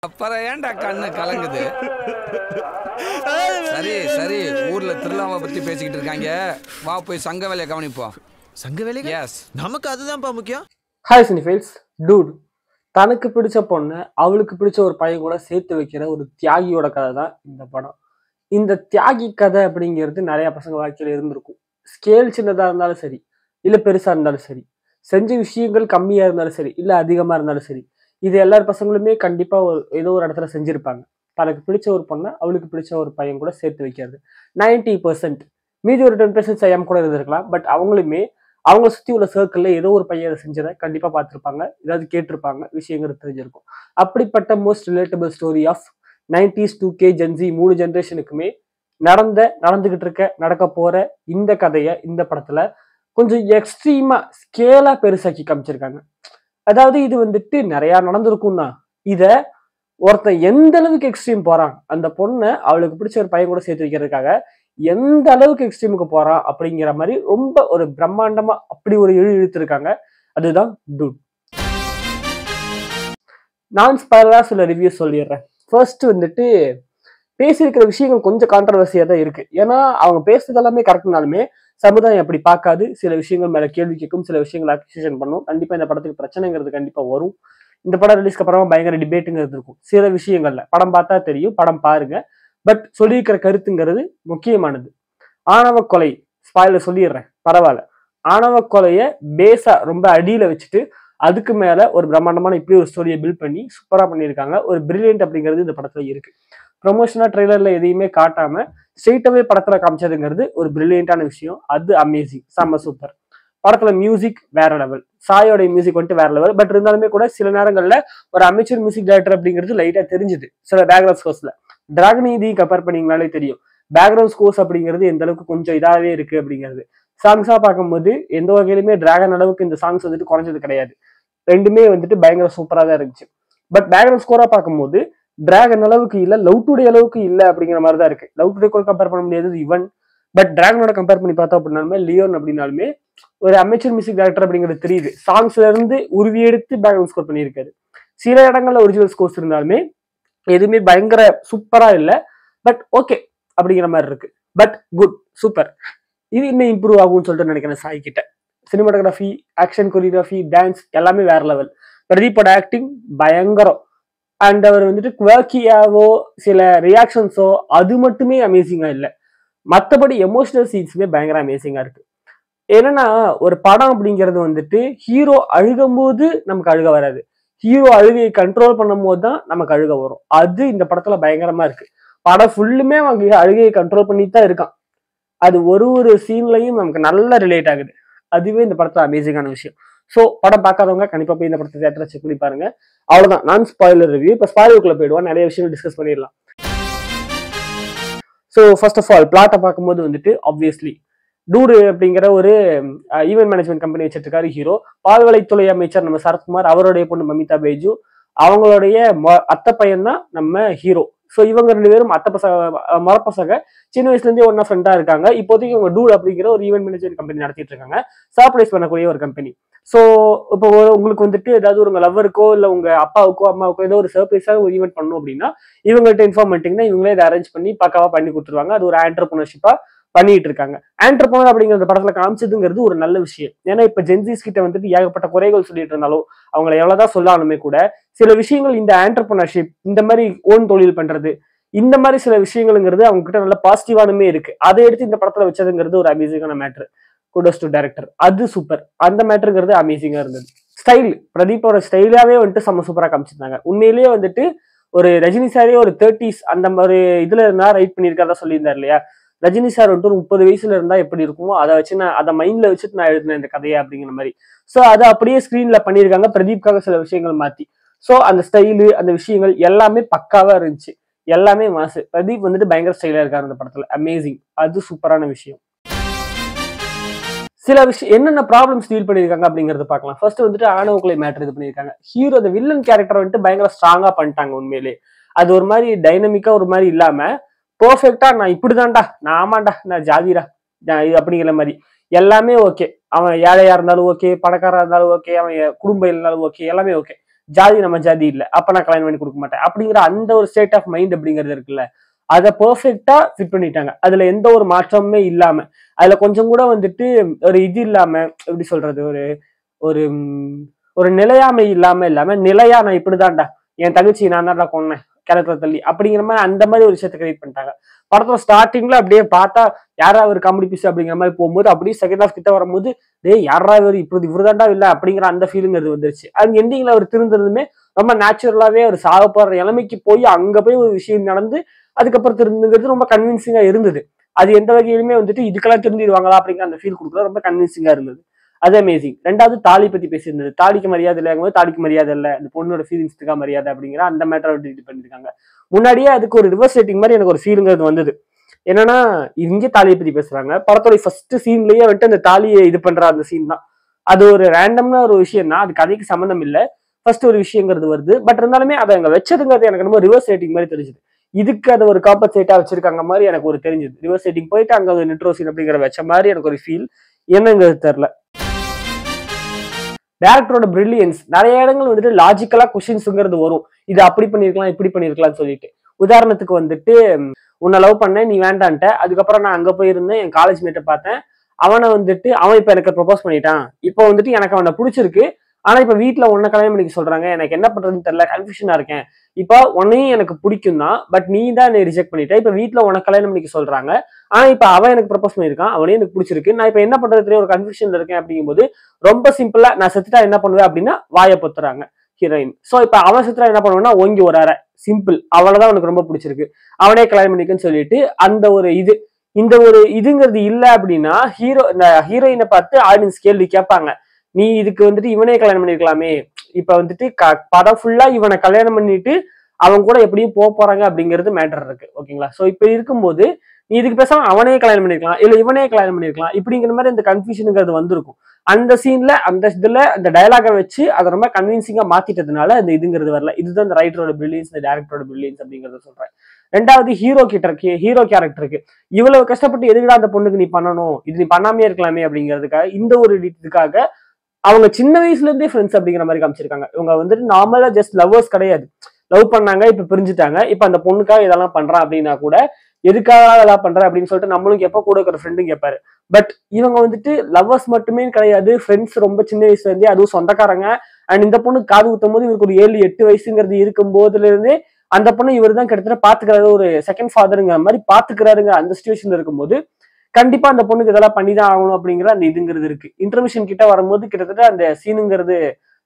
அப்புறம் ஏன்டா கண்ணு கலங்குது? சரி சரி, ஊர்ல திருவிழாவை பத்தி பேசிக்கிட்டு இருக்காங்க, வா போய் சங்க வேலையை கவனிப்போம். சங்க வேலைகள்? எஸ், நமக்கு அதுதான்ப்பா முக்கியம். Hi cinephiles. டூட், தனக்கு பிடிச்ச பொண்ணை அவளுக்கு பிடிச்ச ஒரு பையன் கூட சேர்த்து வைக்கிற ஒரு தியாகியோட கதை தான் இந்த படம். இந்த தியாகி கதை அப்படிங்கிறது நிறைய பசங்க வாழ்க்கையில இருந்திருக்கும். ஸ்கேல் சின்னதாக இருந்தாலும் சரி, இல்லை பெருசாக இருந்தாலும் சரி, செஞ்ச விஷயங்கள் கம்மியாக இருந்தாலும் சரி, இல்லை அதிகமாக இருந்தாலும் சரி, இது எல்லா பசங்களுமே கண்டிப்பாக ஏதோ ஒரு இடத்துல செஞ்சுருப்பாங்க. தனக்கு பிடிச்ச ஒரு பொண்ணை அவளுக்கு பிடிச்ச ஒரு பையன் கூட சேர்த்து வைக்கிறது 90%. மீதி ஒரு 10% செய்யாமல் கூட இருந்திருக்கலாம். பட் அவங்களுமே அவங்க சுற்றி உள்ள சர்க்கிளில் ஏதோ ஒரு பையன் அதை செஞ்சதை கண்டிப்பாக பார்த்துருப்பாங்க, ஏதாவது கேட்டிருப்பாங்க, விஷயங்கள் தெரிஞ்சிருக்கும். அப்படிப்பட்ட most relatable story of 90s 2K Gen Z 3 ஜென்ரேஷனுக்குமே நடக்க போற இந்த கதையை இந்த படத்துல கொஞ்சம் எக்ஸ்ட்ரீமா ஸ்கேலா பெருசாக்கி காமிச்சிருக்காங்க. அதாவது இது வந்துட்டு நிறைய நடந்திருக்கும் தான். இத ஒருத்தன் எந்த அளவுக்கு எக்ஸ்ட்ரீம் போறான், அந்த பொண்ணை அவளுக்கு பிடிச்ச ஒரு பையன் கூட சேர்த்து வைக்கிறதுக்காக எந்த அளவுக்கு எக்ஸ்ட்ரீமுக்கு போறான் அப்படிங்கிற மாதிரி ரொம்ப ஒரு பிரம்மாண்டமா அப்படி ஒரு இழுத்திருக்காங்க. அதுதான் டூட். நான் ஸ்பாயிலரா சில ரிவ்யூ சொல்லிடுறேன். ஃபர்ஸ்ட் வந்துட்டு பேசியிருக்கிற விஷயங்கள் கொஞ்சம் கான்ட்ரவர்சியா தான் இருக்கு. ஏன்னா அவங்க பேசுறது எல்லாமே கரெக்ட்னாலுமே சமுதாயம் அப்படி பார்க்காது. சில விஷயங்கள் மேல கேள்வி கேட்கும், சில விஷயங்கள் அக்யூசேஷன் பண்ணும். கண்டிப்பா இந்த படத்துக்கு பிரச்சனைங்கிறது கண்டிப்பா வரும். இந்த படம் ரிலீஸ்க்கு அப்புறமா பயங்கர டிபேட்டுங்கிறது இருக்கும். சில விஷயங்கள்ல படம் பார்த்தா தெரியும், படம் பாருங்க. பட் சொல்லியிருக்கிற கருத்துங்கிறது முக்கியமானது. ஆணவ கொலை ஸ்பாயிலர் சொல்லிடுறேன், பரவாயில்ல. ஆணவ கொலையை பேஸா ரொம்ப அடியில வச்சுட்டு அதுக்கு மேல ஒரு பிரம்மாண்டமான இப்படி ஒரு ஸ்டோரியை பில்ட் பண்ணி சூப்பரா பண்ணியிருக்காங்க. ஒரு பிரில்லியன்ட் அப்படிங்கிறது இந்த படத்துல இருக்கு. ப்ரொமோஷனா ட்ரெய்லர்ல எதையுமே காட்டாம ஸ்ட்ரெயிட்டாவே படத்துல காமிச்சதுங்கிறது ஒரு பிரில்லியண்டான விஷயம். அது அமேசிங், செம்ம சூப்பர். படத்துல மியூசிக் வேற லெவல். சாயோட மியூசிக் வந்துட்டு வேற லெவல். பட் இருந்தாலுமே கூட சில நேரங்கள்ல ஒரு அமெச்சூர் மியூசிக் டைரக்டர் அப்படிங்கிறது லைட்டா தெரிஞ்சுது சில பேக்ரவுண்ட் ஸ்கோர்ஸ்ல. டிராகன் இதையும் கம்பேர் பண்ணீங்கனாலே தெரியும் பேக்ரவுண்ட் ஸ்கோர்ஸ் அப்படிங்கிறது எந்த அளவுக்கு கொஞ்சம் இதாவே இருக்கு அப்படிங்கிறது. சாங்ஸா பார்க்கும்போது எந்த வகையிலுமே டிராகன் அளவுக்கு இந்த சாங்ஸ் வந்துட்டு குறைஞ்சது கிடையாது. ரெண்டுமே வந்துட்டு பயங்கர சூப்பரா தான் இருந்துச்சு. பட் பேக்ரவுண்ட் ஸ்கோரா பார்க்கும்போது டிராகன் அளவுக்கு இல்ல, லவ் டுடே அளவுக்கு இல்ல அப்படிங்கிற மாதிரி தான் இருக்கு. லவ் டுடே கூட கம்பேர் பண்ண முடியாது இவன். பட் டிராகனோட கம்பேர் பண்ணி பார்த்தோம் அப்படின்னாலுமே லியோன் அப்படின்னாலுமே ஒரு அமெச்சூர் மியூசிக் டைரக்டர் அப்படிங்கிறது தெரியுது. சாங்ஸ்ல இருந்து உருவி எடுத்து பேக்ரவுண்ட் ஸ்கோர் பண்ணியிருக்காரு. சில இடங்கள்ல ஒரிஜினல் ஸ்கோர்ஸ் இருந்தாலுமே எதுவுமே பயங்கர சூப்பரா இல்லை. பட் ஓகே அப்படிங்கிற மாதிரி இருக்கு. But good, super. இது இன்னும் இம்ப்ரூவ் ஆகும்னு சொல்லிட்டு நினைக்கிறேன் சாய் கிட்ட. சினிமாட்டோகிராஃபி, ஆக்ஷன் கொரியோகிராஃபி, டான்ஸ் எல்லாமே வேற லெவல். பிரதீப்போட ஆக்டிங் பயங்கரம். அண்ட் அவர் வந்துட்டு குவர்க்கியாவோ சில ரியாக்ஷன்ஸோ அது மட்டுமே அமேசிங்கா இல்லை. மற்றபடி எமோஷனல் சீன்ஸுமே பயங்கர அமேசிங்கா இருக்கு. என்னன்னா ஒரு படம் அப்படிங்கிறது வந்துட்டு ஹீரோ அழுகும் போது நமக்கு அழுக வராது, ஹீரோ அழுகையை கண்ட்ரோல் பண்ணும் போது தான் நமக்கு அழுக வரும். அது இந்த படத்துல பயங்கரமா இருக்கு. படம் ஃபுல்லுமே அவங்க அழுகையை கண்ட்ரோல் பண்ணிட்டு தான் இருக்கான். அது ஒரு சீன்லையும் நமக்கு நல்லா ரிலேட் ஆகுது. அதுவே இந்த படத்துல அமேசிங்கான விஷயம். ஸோ படம் பார்க்காதவங்க கண்டிப்பா போய் இந்த படத்தை தியேட்டரை செக் பண்ணி பாருங்க. அவ்வளவுதான் நான் ஸ்பாயிலர் ரிவ்யூ. இப்போ ஸ்பாயிலருக்குள்ள போயிடுவோம், நிறைய விஷயங்கள் டிஸ்கஸ் பண்ணிடலாம். ஸோ ஃபர்ஸ்ட் ஆஃப் ஆல் பிளாட்டை பார்க்கும்போது வந்துட்டு ஆப்வியஸ்லி டூடு அப்படிங்கிற ஒரு ஈவென்ட் மேனேஜ்மெண்ட் கம்பெனி வச்சிட்டு இருக்காரு ஹீரோ. பால்வளைத்துறை அமைச்சர் நம்ம சரத்குமார், அவருடைய பொண்ணு மமிதா பைஜு, அவங்களுடைய அத்தை பையன் தான் நம்ம ஹீரோ. ஸோ இவங்க 2 பேரும் அத்தை பசங்க, மரப்பசங்க, சின்ன வயசுல இருந்தே ஒன்னா ஃப்ரெண்டா இருக்காங்க. இப்போதைக்கு இவங்க டூட் அப்படிங்கிற ஒரு ஈவென்ட் மேனேஜ்மெண்ட் கம்பெனி நடத்திட்டு இருக்காங்க. சர்ப்ரைஸ் பண்ணக்கூடிய ஒரு கம்பெனி. ஸோ இப்போ உங்களுக்கு வந்துட்டு ஏதாவது உங்க லவ்வருக்கோ இல்லை உங்க அப்பாவுக்கோ அம்மாவுக்கோ ஏதோ ஒரு சர்ப்ரைஸாக ஒரு ஈவெண்ட் பண்ணணும் அப்படின்னா இவங்கள்ட்ட இன்ஃபார்ம் பண்ணிட்டீங்கன்னா இவங்களே இதை அரேஞ்ச் பண்ணி பக்காவா பண்ணி கொடுத்துருவாங்க. அது ஒரு ஆண்டர்பிரினர்ஷிப்பா பண்ணிட்டு இருக்காங்க. ஆண்டர்பிரினர் அப்படிங்கிற படத்துல காமிச்சதுங்கிறது ஒரு நல்ல விஷயம். ஏன்னா இப்ப ஜென்சிஸ் கிட்ட வந்துட்டு ஏகப்பட்ட குறைகள் சொல்லிட்டு இருந்தாலும் அவங்களை எவ்வளவுதான் சொல்லாலுமே கூட சில விஷயங்கள் இந்த ஆண்டர்பிரினர்ஷிப், இந்த மாதிரி ஓன் தொழில் பண்றது, இந்த மாதிரி சில விஷயங்கள்ங்கிறது அவங்க கிட்ட நல்ல பாசிட்டிவானுமே இருக்கு. அதை எடுத்து இந்த படத்துல வச்சதுங்கிறது ஒரு அமேசிங்கான மேட்டர். குடோஸ் டு டைரக்டர், அது சூப்பர். அந்த மேட்டருங்கிறது அமேசிங்கா இருந்தது. ஸ்டைல், பிரதீப்போட ஸ்டைலாவே வந்துட்டு செம்ம சூப்பரா காமிச்சிருந்தாங்க. உண்மையிலேயே வந்துட்டு ஒரு ரஜினி சாரே ஒரு 30s அந்த மாதிரி இதுல இருந்தா ரைட் பண்ணியிருக்காரா சொல்லியிருந்தாரு இல்லையா. ரஜினி சார் வந்துட்டு ஒரு 30 வயசுல இருந்தா எப்படி இருக்குமோ அதை வச்சு நான் அதை மைண்ட்ல வச்சுட்டு நான் எழுதினேன் இந்த கதையை அப்படிங்கிற மாதிரி. ஸோ அதை அப்படியே ஸ்கிரீன்ல பண்ணியிருக்காங்க பிரதீப்காக சில விஷயங்கள் மாத்தி. ஸோ அந்த ஸ்டைலு, அந்த விஷயங்கள் எல்லாமே பக்காவா இருந்துச்சு, எல்லாமே மாசு. பிரதீப் வந்துட்டு பயங்கர ஸ்டைலா இருக்காரு அந்த படத்துல, அமேசிங். அது சூப்பரான விஷயம். சில விஷயம் என்னென்ன ப்ராப்ளம்ஸ் டீல் பண்ணியிருக்காங்க அப்படிங்கறத பார்க்கலாம். ஃபர்ஸ்ட் வந்துட்டு ஆணவ கொலை மேட்டர் இது பண்ணியிருக்காங்க. ஹீரோ அந்த வில்லன் கேரக்டர் வந்துட்டு பயங்கர ஸ்ட்ராங்கா பண்ணிட்டாங்க உண்மையிலே. அது ஒரு மாதிரி டைனமிக்கா ஒரு மாதிரி இல்லாம பெர்ஃபெக்டா நான் இப்படிதான்டா, நான் ஆமாண்டா, நான் ஜாதிரா அப்படிங்கிற மாதிரி எல்லாமே ஓகே. அவன் ஏழையா இருந்தாலும் ஓகே, பணக்காரா இருந்தாலும் ஓகே, அவன் குடும்பம் இருந்தாலும் ஓகே, எல்லாமே ஓகே. ஜாதி நம்ம ஜாதி இல்ல, அப்ப நான் கல்யாணம் பண்ணி கொடுக்க மாட்டேன் அப்படிங்கிற அந்த ஒரு ஸ்டேட் ஆஃப் மைண்ட் அப்படிங்கிறது இருக்குல்ல, அதை பெர்ஃபெக்டா ஃபிட் பண்ணிட்டாங்க. அதுல எந்த ஒரு மாற்றமுமே இல்லாம, அதுல கொஞ்சம் கூட வந்துட்டு ஒரு இது இல்லாம, எப்படி சொல்றது, ஒரு ஒரு ஒரு நிலையாமை இல்லாம நிலையா நான் இப்படிதான்டா, என் தங்கச்சி நான் தான்டா கொன்னேன் கிணத்துல தள்ளி அப்படிங்கிற மாதிரி அந்த மாதிரி ஒரு விஷயத்த கிரியேட் பண்ணிட்டாங்க. படத்தோட ஸ்டார்டிங்ல அப்படியே பார்த்தா யாரா ஒரு காமெடி பீஸ் அப்படிங்கிற மாதிரி போகும்போது, அப்படியே செகண்ட் ஹாஃப் கிட்ட வரும்போது டேய் யாரா இவர் இப்படி இவருதாண்டா இல்ல அப்படிங்கிற அந்த ஃபீலிங் அது வந்துருச்சு. அது எண்டிங்ல அவர் திருந்ததுமே ரொம்ப நேச்சுரலாவே ஒரு சாகப்படுற நிலைமைக்கு போய் அங்க போய் ஒரு விஷயம் நடந்து அதுக்கப்புறம் திருந்துங்கிறது ரொம்ப கன்வின்சிங்கா இருந்தது. அது எந்த வகையிலுமே வந்துட்டு இதுக்கெல்லாம் திருந்திடுவாங்களா அப்படிங்கிற அந்த ஃபீல் கொடுக்கல, ரொம்ப கன்வின்சிங்கா இருந்தது. அது அமேசிங். ரெண்டாவது தாலி பத்தி பேசியிருந்தது. தாலிக்கு மரியாதை இல்லைங்கும்போது தாலிக்கு மரியாதை இல்லை, அந்த பொண்ணோட ஃபீலிங்ஸ்க்கு மரியாதை அப்படிங்கிற அந்த மேட்டரை இது பண்ணிருக்காங்க. முன்னாடியே அதுக்கு ஒரு ரிவர்ஸ் ரேட்டிங் மாதிரி எனக்கு ஒரு ஃபீலுங்கிறது வந்தது. என்னன்னா இங்கே தாலியை பத்தி பேசுறாங்க, படத்தோட ஃபர்ஸ்ட் சீன்லயே வந்துட்டு அந்த தாலியை இது பண்ற அந்த சீன் தான். அது ஒரு ரேண்டம்னா ஒரு விஷயம் தான், அது கதைக்கு சம்மந்தம் இல்லை, ஃபர்ஸ்ட் ஒரு விஷயங்கிறது வருது. பட் இருந்தாலுமே அதை அங்க வச்சதுங்கிறது எனக்கு ரொம்ப ரிவர்ஸ் ரேட்டிங் மாதிரி தெரிஞ்சுது. இதுக்கு அதை ஒரு காம்பன்சேட்டா வச்சிருக்காங்க மாதிரி எனக்கு ஒரு தெரிஞ்சது. ரிவர்ஸ் ரேட்டிங் போயிட்டு அங்க ஒரு நிட்ரோ சீன் அப்படிங்கிற வச்ச மாதிரி எனக்கு ஒரு ஃபீல். என்னங்கிறது தெரியல. டேரக்டரோட பிரில்லியன்ஸ், நிறைய இடங்கள் வந்துட்டு லாஜிக்கலா கொஸ்டின்ஸ்ங்கிறது வரும், இது அப்படி பண்ணிருக்கலாம் இப்படி பண்ணிருக்கலாம்னு சொல்லிட்டு. உதாரணத்துக்கு வந்துட்டு, உன்னை லவ் பண்ணேன், நீ வேண்டான்ட்ட, அதுக்கப்புறம் நான் அங்க போயிருந்தேன், என் காலேஜ் மேட்டை பார்த்தேன், அவனை வந்துட்டு அவன் இப்ப எனக்கு ப்ரொபோஸ் பண்ணிட்டான், இப்போ வந்துட்டு எனக்கு அவனை பிடிச்சிருக்கு, ஆனா இப்ப வீட்டுல உன்னை கல்யாணம் பண்ணிக்க சொல்றாங்க, எனக்கு என்ன பண்றதுன்னு தெரியல, கன்ஃபியூஷனா இருக்கேன். இப்போ உன்னையும் எனக்கு பிடிக்கும் தான், பட் நீ தான் என்னை ரிஜெக்ட் பண்ணிட்ட, இப்ப வீட்டுல உனக்கு கல்யாணம் பண்ணிக்க சொல்றாங்க, ஆனா இப்ப அவன் எனக்கு ப்ரொபோஸ் பண்ணிருக்கான், அவனையும் எனக்கு பிடிச்சிருக்கு, நான் இப்ப என்ன பண்றது ஒரு கன்ஃபியூஷன்ல இருக்கேன் அப்படிங்கும்போது ரொம்ப சிம்பிளா நான் செத்துட்டா என்ன பண்ணுவேன் அப்படின்னா வாயை பொத்துறாங்க ஹீரோயின். சோ இப்ப அவன் செத்துட்டா என்ன பண்ணுவேன்னா ஓங்கி ஒரு அரை, சிம்பிள், அவளதான் உனக்கு ரொம்ப பிடிச்சிருக்கு, அவனே கல்யாணம் பண்ணிக்குன்னு சொல்லிட்டு அந்த ஒரு இது, இந்த ஒரு இதுங்கிறது இல்ல அப்படின்னா இந்த ஹீரோயினை பார்த்து ஆடியன்ஸ் கேள்வி கேட்பாங்க, நீ இதுக்கு வந்துட்டு இவனே கல்யாணம் பண்ணிருக்கலாமே, இப்ப வந்துட்டு படம் ஃபுல்லா இவனை கல்யாணம் பண்ணிட்டு அவங்க கூட எப்படியும் போறாங்க அப்படிங்கிறது மேட்டர் இருக்கு. ஓகேங்களா? சோ இப்ப இருக்கும்போது நீ இதுக்கு பேசாம அவனே கல்யாணம் பண்ணிருக்கலாம், இல்ல இவனே கல்யாணம் பண்ணிருக்கலாம், இப்படிங்கிற மாதிரி இந்த கன்ஃபியூஷனுங்கிறது வந்திருக்கும். அந்த சீன்ல அந்த இதுல அந்த டயலாக வச்சு அதை ரொம்ப கன்வின்சிங்கா மாத்திட்டதுனால அந்த இதுங்கிறது வரல. இதுதான் இந்த ரைட்டரோட பிரில்லியன்ஸ், இந்த டேரக்டரோட பிரில்லியன்ஸ் அப்படிங்கறத சொல்றேன். ரெண்டாவது ஹீரோ கேரக்டருக்கு இவ்வளவு கஷ்டப்பட்டு எதுக்குடா அந்த பொண்ணுக்கு நீ பண்ணணும், இது நீ பண்ணாமே இருக்கலாமே அப்படிங்கிறதுக்காக, இந்த ஒரு இதுக்காக அவங்க சின்ன வயசுல இருந்தே ஃப்ரெண்ட்ஸ் அப்படிங்கிற மாதிரி காமிச்சிருக்காங்க. இவங்க வந்துட்டு நார்மலா ஜஸ்ட் லவ்வர்ஸ் கிடையாது, லவ் பண்ணாங்க, இப்ப பிரிஞ்சுட்டாங்க, இப்ப அந்த பொண்ணுக்காக இதெல்லாம் பண்றான் அப்படின்னா கூட எதுக்காக இதெல்லாம் பண்ற அப்படின்னு சொல்லிட்டு நம்மளும் கேட்ப, கூட இருக்கிற ஃப்ரெண்டும் கேட்பாரு. பட் இவங்க வந்துட்டு லவ்வர்ஸ் மட்டுமே கிடையாது, ஃப்ரெண்ட்ஸ் ரொம்ப சின்ன வயசுல இருந்தே, அதுவும் சொந்தக்காரங்க. அண்ட் இந்த பொண்ணு காது ஊத்தும் போது இவருக்கு ஒரு 7-8 வயசுங்கிறது இருக்கும் போதுல இருந்தே அந்த பொண்ணு இவர் தான் கிட்டத்தட்ட பாத்துக்கிறாரு, ஒரு செகண்ட் ஃபாதருங்கிற மாதிரி பாத்துக்கிறாருங்க. அந்த சிச்சுவேஷன்ல இருக்கும்போது கண்டிப்பா அந்த பொண்ணுக்கு இதெல்லாம் பண்ணிதான் ஆகணும் அப்படிங்கிற அந்த இதுங்கிறது இருக்கு. இன்டர்மிஷன் கிட்ட வரும்போது கிட்டத்தட்ட அந்த சீனுங்கிறது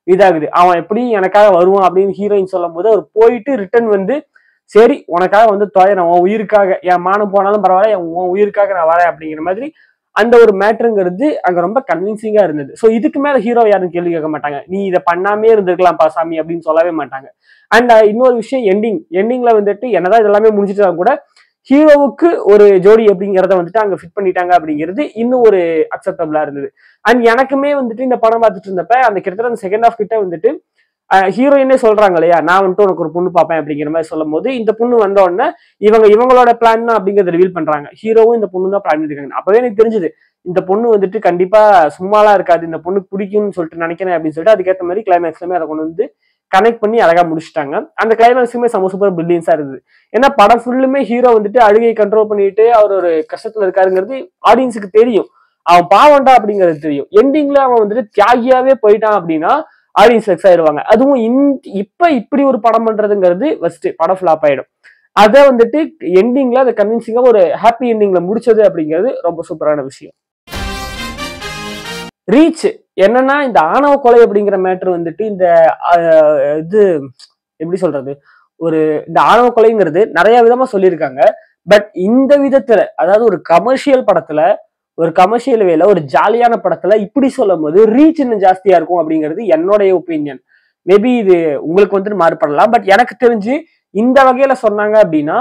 இதாகுது, அவன் எப்படி எனக்காக வருவான் அப்படின்னு ஹீரோயின் சொல்லும் போது அவர் போயிட்டு ரிட்டர்ன் வந்து, சரி உனக்காக வந்து தொலைறேன், உன் உயிருக்காக, என் மானம் போனாலும் பரவாயில்ல, உன் உயிருக்காக நான் வரேன் அப்படிங்கிற மாதிரி அந்த ஒரு மேட்டருங்கிறது அங்க ரொம்ப கன்வின்சிங்கா இருந்தது. சோ இதுக்கு மேல ஹீரோ யாரும் கேள்வி கேட்க மாட்டாங்க, நீ இதை பண்ணாமே இருந்திருக்கலாம் பாசாமி அப்படின்னு சொல்லவே மாட்டாங்க. அண்ட் இன்னொரு விஷயம், எண்டிங்ல வந்துட்டு என்னதான் இதெல்லாமே முடிஞ்சிட்டா கூட ஹீரோவுக்கு ஒரு ஜோடி அப்படிங்கிறத வந்துட்டு அங்க ஃபிட் பண்ணிட்டாங்க அப்படிங்கிறது இன்னும் ஒரு அக்செப்டபிளா இருந்தது. அண்ட் எனக்குமே வந்துட்டு இந்த படம் பார்த்துட்டு இருந்தப்ப அந்த கிட்டத்தட்ட அந்த செகண்ட் ஹாஃப் கிட்ட வந்துட்டு ஹீரோயினே சொல்றாங்க இல்லையா, நான் வந்துட்டு உனக்கு ஒரு பொண்ணு பார்ப்பேன் அப்படிங்கிற மாதிரி சொல்லும் போது, இந்த பொண்ணு வந்த உடனே இவங்களோட பிளான் தான் அப்படிங்கறத ரிவீல் பண்றாங்க. ஹீரோவும் இந்த பொண்ணு தான் பிளான் பண்ணிருக்காங்க. அப்பவே எனக்கு தெரிஞ்சது இந்த பொண்ணு வந்துட்டு கண்டிப்பா சும்மாலாம் இருக்காது, இந்த பொண்ணுக்கு பிடிக்கும்னு சொல்லிட்டு நினைக்கிறேன் அப்படின்னு சொல்லிட்டு அதுக்கேற்ற மாதிரி கிளைமேக்ஸ்லயுமே அதை கொண்டு வந்து கனெக்ட் பண்ணி அழகா முடிச்சுட்டாங்க. அந்த கிளைமேக்ஸுமே சூப்பர் பிரில்லியன்ஸா இருந்தது. ஏன்னா படம் ஃபுல்லுமே ஹீரோ வந்துட்டு அழுகையை கண்ட்ரோல் பண்ணிட்டு அவர் ஒரு கஷ்டத்துல இருக்காருங்கிறது ஆடியன்ஸுக்கு தெரியும், அவன் பாவண்டா அப்படிங்கிறது தெரியும். எண்டிங்ல அவன் வந்துட்டு தியாகியாவே போயிட்டான் அப்படின்னா ஆடியன்ஸ் வெக்ஸ் ஆயிடுவாங்க. அதுவும் இப்ப இப்படி ஒரு படம் பண்றதுங்கிறது ஃபர்ஸ்ட் படம் ஃபிளாப் ஆயிடும். அதை வந்துட்டு எண்டிங்ல அதை கன்வின்சிங்கா ஒரு ஹாப்பி எண்டிங்ல முடிச்சது அப்படிங்கிறது ரொம்ப சூப்பரான விஷயம். ரீச் என்னன்னா, இந்த ஆணவ கொலை அப்படிங்கிற மேட்டர் வந்துட்டு இந்த இது எப்படி சொல்றது, ஒரு இந்த ஆணவ கொலைங்கிறது நிறைய விதமா சொல்லியிருக்காங்க. பட் இந்த விதத்துல, அதாவது ஒரு கமர்ஷியல் படத்துல, ஒரு கமர்ஷியல் வேலை, ஒரு ஜாலியான படத்துல இப்படி சொல்லும் போது ரீச் இன்னும் ஜாஸ்தியா இருக்கும் அப்படிங்கிறது என்னுடைய ஒப்பீனியன். மேபி இது உங்களுக்கு வந்துட்டு மாறுபடலாம். பட் எனக்கு தெரிஞ்சு இந்த வகையில சொன்னாங்க அப்படின்னா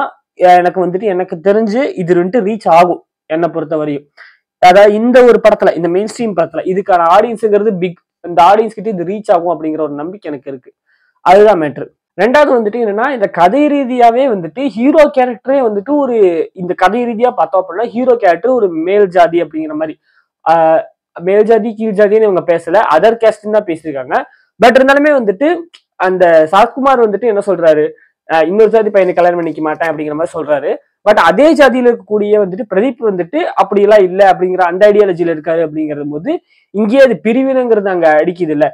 எனக்கு தெரிஞ்சு இது வந்துட்டு ரீச் ஆகும் என்னை பொறுத்த வரையும். அதாவது இந்த ஒரு படத்துல, இந்த மெயின் ஸ்ட்ரீம் படத்துல இதுக்கான ஆடியன்ஸுங்கிறது பிக், இந்த ஆடியன்ஸ் கிட்ட இது ரீச் ஆகும் அப்படிங்கிற ஒரு நம்பிக்கை எனக்கு இருக்கு. அதுதான் மேட்ரு. ரெண்டாவது வந்துட்டு என்னன்னா, இந்த கதை ரீதியாவே வந்துட்டு ஹீரோ கேரக்டரே வந்துட்டு ஒரு, இந்த கதை ரீதியா பார்த்தோம் அப்படின்னா ஹீரோ கேரக்டர் ஒரு மேல் ஜாதி அப்படிங்கிற மாதிரி, மேல் ஜாதி கீழ் ஜாதின்னு இவங்க பேசல, அதர் கேஸ்ட்ன்னு தான் பேசியிருக்காங்க. பட் இருந்தாலுமே வந்துட்டு அந்த சரத்குமார் வந்துட்டு என்ன சொல்றாரு, இன்னொரு ஜாதி பையனை கல்யாணம் பண்ணிக்க மாட்டேன் அப்படிங்கிற மாதிரி சொல்றாரு. பட் அதே ஜாதியில இருக்கக்கூடிய வந்துட்டு பிரதீப் வந்துட்டு அப்படி எல்லாம் இல்ல அப்படிங்கிற அந்த ஐடியாலஜில இருக்காரு அப்படிங்கிறது போது இங்கேயே அது பிரிவினைங்கிறது அங்க அடிக்குது இல்ல.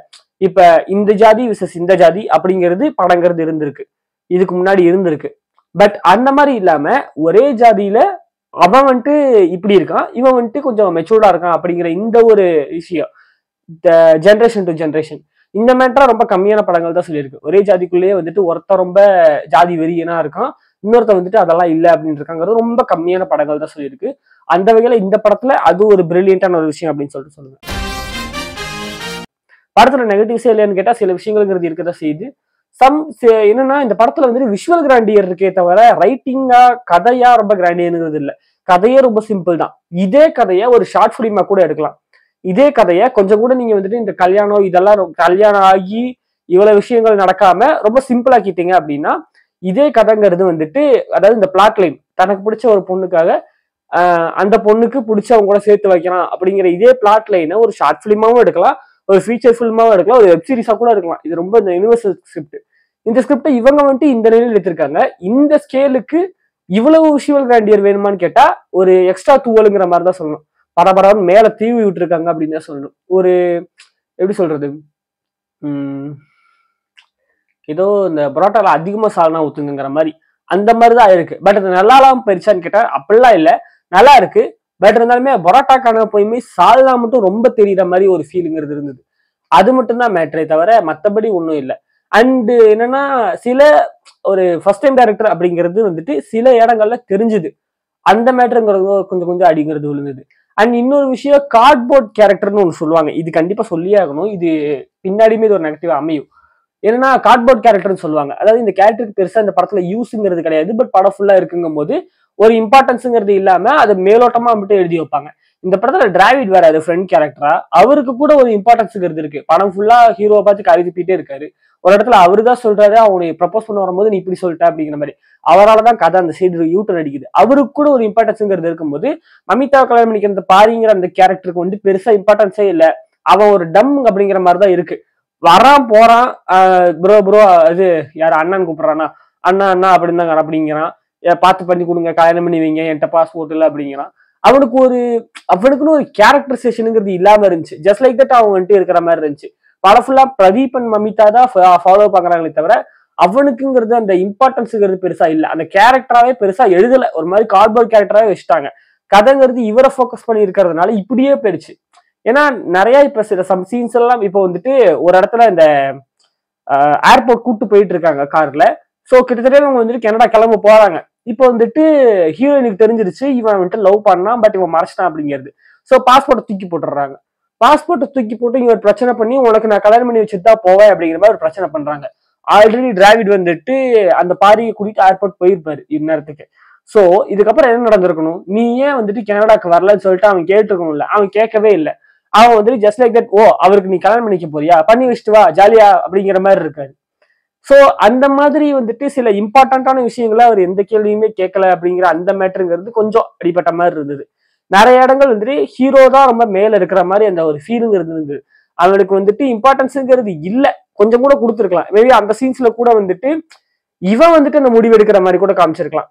இப்ப இந்த ஜாதி விசஸ் இந்த ஜாதி அப்படிங்கிறது படங்கிறது இருந்திருக்கு, இதுக்கு முன்னாடி இருந்திருக்கு. பட் அந்த மாதிரி இல்லாம ஒரே ஜாதியில அவன் வந்துட்டு இப்படி இருக்கான், இவன் வந்துட்டு கொஞ்சம் மெச்சூர்டா இருக்கான் அப்படிங்கிற இந்த ஒரு விஷயம் ஜென்ரேஷன் டு ஜென்ரேஷன் இந்த மேட்டரா ரொம்ப கம்மியான படங்கள் தான் சொல்லியிருக்கு. ஒரே ஜாதிக்குள்ளேயே வந்துட்டு ஒருத்தர் ரொம்ப ஜாதி வெறியனா இருக்கான், இன்னொருத்த வந்துட்டு அதெல்லாம் இல்லை அப்படின்னு இருக்காங்கிறது ரொம்ப கம்மியான படங்கள் தான் சொல்லியிருக்கு. அந்த வகையில இந்த படத்துல அது ஒரு பிரில்லியன்டான ஒரு விஷயம் அப்படின்னு சொல்லிட்டு சொல்லுங்க. படத்துல நெகட்டிவ்ஸே இல்லையான்னு கேட்டா சில விஷயங்கள்ங்கிறது இருக்கதான் செய்யுது. என்னன்னா இந்த படத்துல வந்துட்டு விஷுவல் கிராண்டியர் இருக்கே தவிர ரைட்டிங்கா கதையா ரொம்ப கிராண்டியர்ங்கிறது இல்லை. கதையே ரொம்ப சிம்பிள் தான். இதே கதையை ஒரு ஷார்ட் ஃபிலிமா கூட எடுக்கலாம். இதே கதையை கொஞ்சம் கூட நீங்க வந்துட்டு இந்த கல்யாணம் இதெல்லாம் கல்யாணம் ஆகி இவ்வளவு விஷயங்கள் நடக்காம ரொம்ப சிம்பிள் ஆக்கிட்டீங்க அப்படின்னா இதே கதைங்கிறது வந்துட்டு, அதாவது இந்த பிளாட் லைன் தனக்கு பிடிச்ச ஒரு பொண்ணுக்காக அந்த பொண்ணுக்கு பிடிச்சவங்க கூட சேர்த்து வைக்கலாம் அப்படிங்கிற இதே பிளாட் லைனை ஒரு ஷார்ட் ஃபிலிமாவும் எடுக்கலாம், ஒரு ஃபீச்சர் ஃபிலிமாவும் எடுக்கலாம், ஒரு வெப் சீரிஸா கூட எடுக்கலாம். இது ரொம்ப இந்த யூனிவர்சல் ஸ்கிரிப்ட். இந்த ஸ்கிரிப்டை இவங்க வந்துட்டு இந்த நிலையில் எடுத்திருக்காங்க. இந்த ஸ்கேலுக்கு இவ்வளவு விஷுவல் கிராண்டியர் வேணுமான்னு கேட்டா ஒரு எக்ஸ்ட்ரா தூவலுங்கிற மாதிரி தான் சொல்லணும். பரபரன்னு மேல தீவி விட்டுருக்காங்க அப்படின்னு தான் சொல்லணும். ஒரு எப்படி சொல்றது, ஏதோ இந்த பரோட்டால அதிகமா சால்னா ஊத்துங்கிற மாதிரி அந்த மாதிரிதான் இருக்கு. பட் அது நல்லாலாம் போயிருச்சான்னு கேட்டா அப்படிலாம் இல்லை, நல்லா இருக்கு. பட் இருந்தாலுமே பரோட்டாக்கான போயுமே சால்னா மட்டும் ரொம்ப தெரியுற மாதிரி ஒரு ஃபீலிங்கிறது இருந்தது. அது மட்டும்தான் மேட்டரே தவிர மற்றபடி ஒன்றும் இல்லை. அண்டு என்னன்னா சில ஒரு ஃபர்ஸ்ட் டைம் டைரக்டர் அப்படிங்கிறது வந்துட்டு சில இடங்கள்ல தெரிஞ்சுது, அந்த மேட்டருங்கிறது கொஞ்சம் கொஞ்சம் அடிங்கிறது விழுந்தது. அண்ட் இன்னொரு விஷயம் கார்ட்போர்ட் கேரக்டர்னு ஒன்று சொல்லுவாங்க, இது கண்டிப்பா சொல்லியே ஆகணும், இது பின்னாடியுமே இது ஒரு நெகட்டிவ் அமையும். ஏன்னா கார்ட்போர்ட் கேரக்டர்னு சொல்லுவாங்க, அதாவது இந்த கேரக்டருக்கு பெருசா இந்த படத்துல யூஸுங்கிறது கிடையாது, பட் படம் ஃபுல்லா இருக்குங்கும் போது ஒரு இம்பார்ட்டன்ஸுங்கிறது இல்லாம அது மேலோட்டமா மட்டும் எழுதி வைப்பாங்க. இந்த படத்துல டிராவிட் வேற அது ஃப்ரெண்ட் கேரக்டரா, அவருக்கு கூட ஒரு இம்பார்ட்டன்ஸுங்கிறது இருக்கு. படம் ஃபுல்லா ஹீரோவை பார்த்து கருதிப்பிட்டே இருக்காரு. ஒரு இடத்துல அவரு தான் சொல்றாரு, அவனை ப்ரப்போஸ் பண்ண வரும்போது நீ இப்படி சொல்லிட்ட அப்படிங்கிற மாதிரி. அவரால்தான் கதை அந்த சைடு யூட்டர் அடிக்குது. அவருக்கு கூட ஒரு இம்பார்ட்டன்ஸுங்கிறது இருக்கும்போது மமிதாவை கல்யாணம் பண்ணிக்கிற பாரிங்கிற அந்த கேரக்டருக்கு வந்து பெருசா இம்பார்ட்டன்ஸே இல்லை. அவன் ஒரு டம் அப்படிங்கிற மாதிரிதான் இருக்கு. வரான் போறான், ப்ரோ ப்ரோ இது யாரு அண்ணான்னு கூப்பிடுறானா, அண்ணா அண்ணா அப்படின்னு தான் அப்படிங்கிறான், பார்த்து பண்ணி கொடுங்க கல்யாணம் பண்ணி வைங்க என்கிட்ட பாஸ்போர்ட் இல்லை அப்படிங்கிறான். அவனுக்குன்னு ஒரு கேரக்டரைசேஷனுங்கிறது இல்லாம இருந்துச்சு. ஜஸ்ட் லைக் தட் அவன் வந்துட்டு இருக்கிற மாதிரி இருந்துச்சு. படம் ஃபுல்லா பிரதீப் அண்ட் மமிதா தான் ஃபாலோ பாக்குறாங்களே தவிர அவனுக்குங்கிறது அந்த இம்பார்ட்டன்ஸுங்கிறது பெருசா இல்லை. அந்த கேரக்டராவே பெருசா எழுதல, ஒரு மாதிரி கார்ட்போர்ட் கேரக்டராவே வச்சுட்டாங்க. கதைங்கிறது இவரை ஃபோக்கஸ் பண்ணி இருக்கிறதுனால இப்படியே போயிடுச்சு. ஏன்னா நிறைய இப்ப சில சீன்ஸ் எல்லாம் இப்போ வந்துட்டு ஒரு இடத்துல இந்த ஏர்போர்ட் கூட்டு போயிட்டு இருக்காங்க கார்ல. ஸோ கிட்டத்தட்ட அவங்க வந்துட்டு கனடா கிளம்ப போறாங்க. இப்போ வந்துட்டு ஹீரோயினுக்கு தெரிஞ்சிருச்சு இவன் வந்துட்டு லவ் பண்ணான், பட் இவன் மறைச்சிட்டான் அப்படிங்கிறது. ஸோ பாஸ்போர்ட்டை தூக்கி போட்டுறாங்க. பாஸ்போர்ட்டை தூக்கி போட்டு இவன் பிரச்சனை பண்ணி உனக்கு நான் கல்யாணம் பண்ணி வச்சுட்டு தான் போவேன் அப்படிங்கிற மாதிரி ஒரு பிரச்சனை பண்றாங்க. ஆல்ரெடி டிராவிட் வந்துட்டு அந்த பாரியை கூட்டிட்டு ஏர்போர்ட் போயிருப்பாரு இந்நேரத்துக்கு. ஸோ இதுக்கப்புறம் என்ன நடந்திருக்கணும், நீ ஏன் வந்துட்டு கனடாக்கு வரலன்னு சொல்லிட்டு அவன் கேட்டுருக்கணும்ல, அவன் கேட்கவே இல்லை. அவன் வந்துட்டு ஜஸ்ட் லைக் தட், ஓ அவருக்கு நீ கல்யாணம் பண்ணிக்க போறியா, பண்ணி வச்சுட்டு வா ஜாலியா அப்படிங்கிற மாதிரி இருக்காரு. ஸோ அந்த மாதிரி வந்துட்டு சில இம்பார்ட்டன்டான விஷயங்களை அவர் எந்த கேள்வியுமே கேட்கல அப்படிங்கிற அந்த மேட்டருங்கிறது கொஞ்சம் அடிப்பட்ட மாதிரி இருந்தது. நிறைய இடங்கள் வந்துட்டு ஹீரோ தான் ரொம்ப மேல இருக்கிற மாதிரி அந்த ஒரு ஃபீலிங் இருந்தது. அவனுக்கு வந்துட்டு இம்பார்ட்டன்ஸுங்கிறது இல்லை, கொஞ்சம் கூட கொடுத்துருக்கலாம். மேபி அந்த சீன்ஸ்ல கூட வந்துட்டு இவன் வந்துட்டு அந்த முடிவு எடுக்கிற மாதிரி கூட காமிச்சிருக்கலாம்.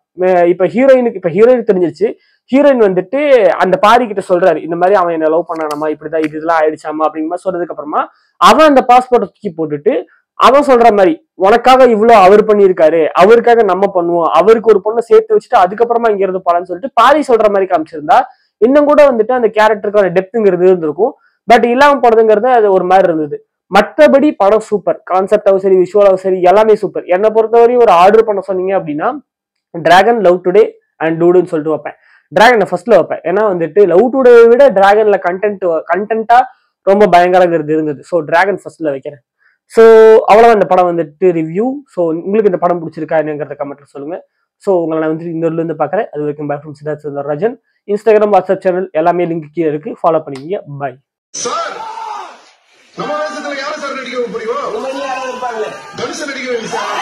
இப்ப ஹீரோயினுக்கு தெரிஞ்சிருச்சு. ஹீரோயின் வந்துட்டு அந்த பாரி கிட்ட சொல்றாரு, இந்த மாதிரி அவன் என்ன லவ் பண்ணானாமா, இப்படிதான் இதெல்லாம் ஆயிடுச்சாமா அப்படிங்கிற மாதிரி சொல்றதுக்கு அப்புறமா அவன் அந்த பாஸ்போர்ட்டை தூக்கி போட்டுட்டு அவன் சொல்ற மாதிரி உனக்காக இவ்வளவு அவர் பண்ணியிருக்காரு, அவருக்காக நம்ம பண்ணுவோம், அவருக்கு ஒரு பொண்ணை சேர்த்து வச்சுட்டு அதுக்கப்புறமா இங்க இருந்து போலான்னு சொல்லிட்டு பாரி சொல்ற மாதிரி காமிச்சிருந்தா இன்னும் கூட வந்துட்டு அந்த கேரக்டருக்கான டெப்த்ங்கிறது இருந்திருக்கும். பட் இல்லாம போனதுங்கிறது அது ஒரு மாதிரி இருந்தது. மற்றபடி படம் சூப்பர், கான்செப்டாவும் சரி விஷுவலாவும் சரி எல்லாமே சூப்பர். என்னை பொறுத்தவரையும் ஒரு ஆர்டர் பண்ண சொன்னீங்க அப்படின்னா டிராகன், லவ் டுடே அண்ட் டூடுன்னு சொல்லிட்டு வைப்பேன். டிராகனை ஃபர்ஸ்ட்ல வைப்பேன். ஏன்னா வந்துட்டு லவ் டுடே விட டிராகன்ல கண்டென்ட்டா ரொம்ப பயங்கரங்கிறது இருந்தது. ஸோ டிராகன் ஃபர்ஸ்ட்ல வைக்கிறேன். ஸோ அவ்வளவுதான் இந்த படம் வந்துட்டு ரிவ்யூ. ஸோ உங்களுக்கு இந்த படம் பிடிச்சிருக்கா என்னங்கிறத கமெண்ட்ல சொல்லுங்க. ஸோ உங்களை நான் வந்துட்டு இன்னொருல இருந்து பாக்குறேன். அது வரைக்கும் by from Siddharth Sundararajan. Instagram, WhatsApp channel எல்லாமே லிங்க் கீழே இருக்கு, ஃபாலோ பண்ணிக்கங்க. பை. நம்ம வேஷத்துல யாரும் சார் நடிக்க போறீங்க? தனுஷன் நடிக்க வேண்டிய சார்.